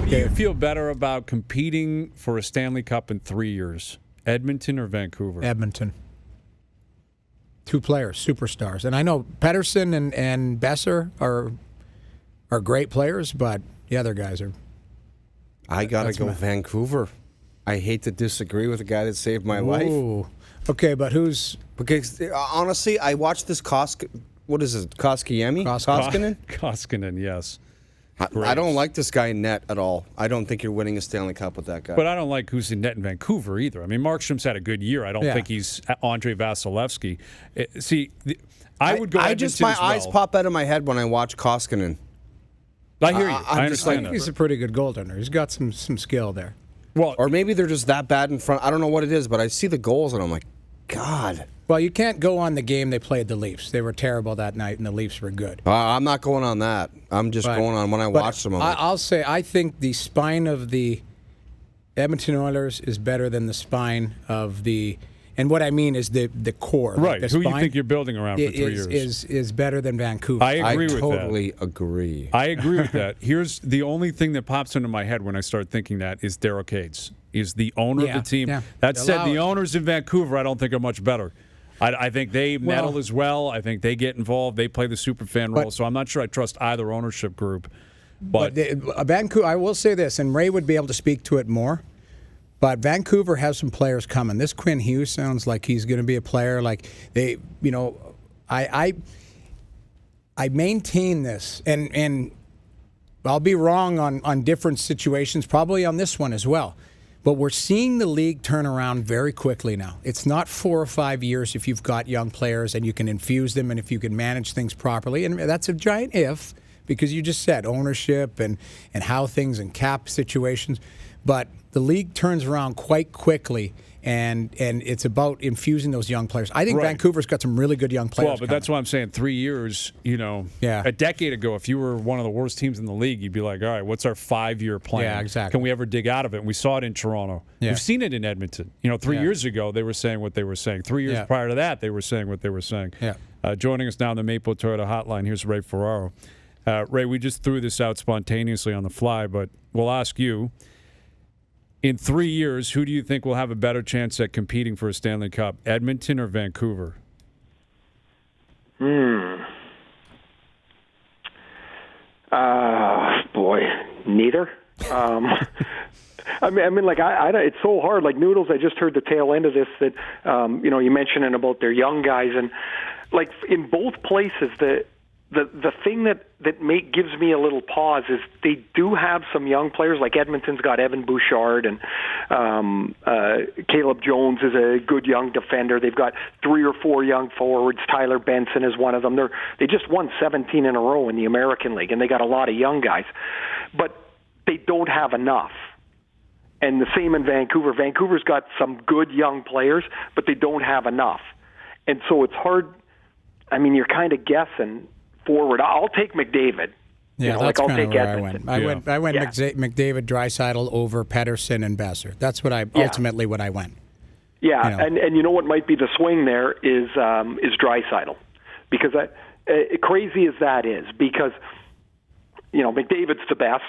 do you feel better about competing for a Stanley Cup in 3 years? Edmonton or Vancouver? Edmonton. Two players, superstars. And I know Pettersson and Besser are great players, but the other guys are... I got to go Vancouver. I hate to disagree with the guy that saved my life. Okay, but who's... Because, honestly, I watched this what is it, Koskinen? Koskinen, yes. I don't like this guy in net at all. I don't think you're winning a Stanley Cup with that guy. But I don't like who's in net in Vancouver either. I mean, Markstrom's had a good year. I don't think he's Andre Vasilevsky. I would go Edmonton my as well. eyes pop out of my head when I watch Koskinen. I hear you. I understand that. He's a pretty good goaltender. He's got some skill there. Well, or maybe they're just that bad in front. I don't know what it is, but I see the goals and I'm like, God. Well, you can't go on the game they played the Leafs. They were terrible that night, and the Leafs were good. I'm not going on that. I'm just going on when I watch them. I'll say I think the spine of the Edmonton Oilers is better than the spine of the... And what I mean is the core. Right. Like who you think you're building around for 3 years? Is better than Vancouver. I agree with that. I totally agree. I agree with that. Here's the only thing that pops into my head when I start thinking that is Daryl Cates. Is the owner of the team. Yeah. That said, the owners in Vancouver I don't think are much better. I think they meddle as well. I think they get involved. They play the superfan role. So I'm not sure I trust either ownership group. But Vancouver, I will say this, and Ray would be able to speak to it more. But Vancouver has some players coming. This Quinn Hughes sounds like he's going to be a player. Like they, I maintain this, and I'll be wrong on different situations, probably on this one as well. But we're seeing the league turn around very quickly now. It's not 4 or 5 years if you've got young players and you can infuse them and if you can manage things properly. And that's a giant if, because you just said ownership and how things and cap situations. But the league turns around quite quickly, and it's about infusing those young players. I think Vancouver's got some really good young players. Well, but that's why I'm saying 3 years, a decade ago, if you were one of the worst teams in the league, you'd be like, all right, what's our 5-year plan? Yeah, exactly. Can we ever dig out of it? And we saw it in Toronto. Yeah. We've seen it in Edmonton. 3 years ago, they were saying what they were saying. 3 years prior to that, they were saying what they were saying. Yeah. Joining us now on the Maple Toyota Hotline, here's Ray Ferraro. Ray, we just threw this out spontaneously on the fly, but we'll ask you, in 3 years, who do you think will have a better chance at competing for a Stanley Cup, Edmonton or Vancouver? Boy, neither. I mean, like it's so hard. Like Noodles, I just heard the tail end of this that you mentioning about their young guys, and like in both places, the thing that gives me a little pause is they do have some young players. Like Edmonton's got Evan Bouchard, and Caleb Jones is a good young defender. They've got 3 or 4 young forwards. Tyler Benson is one of them. They just won 17 in a row in the American League, and they got a lot of young guys. But they don't have enough. And the same in Vancouver. Vancouver's got some good young players, but they don't have enough. And so it's hard. I mean, you're kind of guessing forward. I'll take McDavid. Yeah, that's I'll kind of take where Edmonton. I went McDavid, Draisaitl over Pettersson and Besser. That's what ultimately what I went. Yeah, and you know what might be the swing there is Draisaitl, because crazy as that is, because McDavid's the best,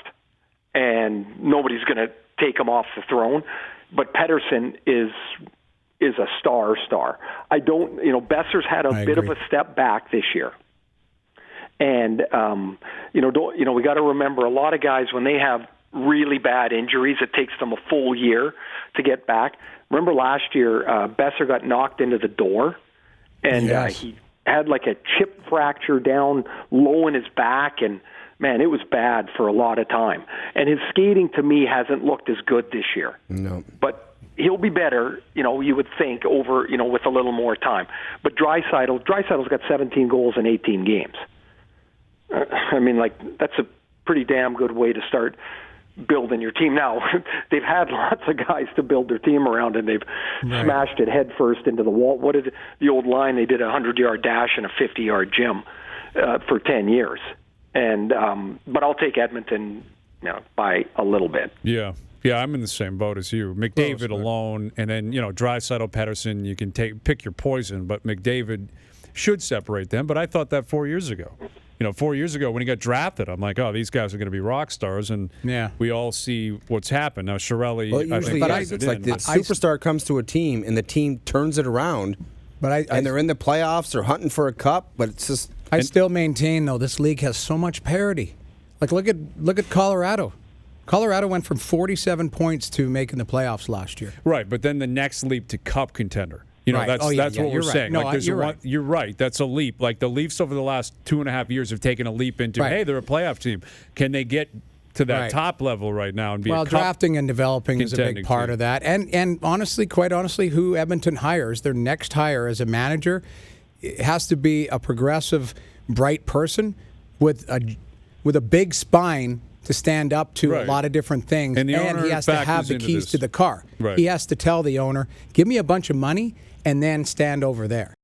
and nobody's going to take him off the throne, but Pettersson is a star. I don't. Besser's had a bit of a step back this year. And we got to remember, a lot of guys, when they have really bad injuries, it takes them a full year to get back. Remember last year, Besser got knocked into the door, and he had like a chip fracture down low in his back, and man, it was bad for a lot of time. And his skating, to me, hasn't looked as good this year. No, but he'll be better, you would think, over, with a little more time. But Draisaitl's got 17 goals in 18 games. I mean, that's a pretty damn good way to start building your team. Now, they've had lots of guys to build their team around, and they've smashed it head first into the wall. What did the old line? They did a 100-yard dash and a 50-yard gym for 10 years. And but I'll take Edmonton by a little bit. Yeah, I'm in the same boat as you. McDavid alone, and then Draisaitl, Pettersson. You can pick your poison, but McDavid should separate them. But I thought that 4 years ago. 4 years ago when he got drafted, I'm like, oh, these guys are going to be rock stars, and we all see what's happened. Now, Chiarelli, well, usually it's like the superstar comes to a team, and the team turns it around, and they're in the playoffs or hunting for a cup, but it's just... I still maintain, though, this league has so much parity. Like, look at Colorado. Colorado went from 47 points to making the playoffs last year. Right, but then the next leap to cup contender. That's what we're saying. No, you're right. You're right. That's a leap. Like the Leafs over the last 2.5 years have taken a leap into, hey, they're a playoff team. Can they get to that top level right now and be a cup drafting and developing is a big part of that. And honestly, quite honestly, who Edmonton hires, their next hire as a manager, it has to be a progressive, bright person with a big spine to stand up to a lot of different things. And he has to have the keys to the car. Right. He has to tell the owner, give me a bunch of money and then stand over there.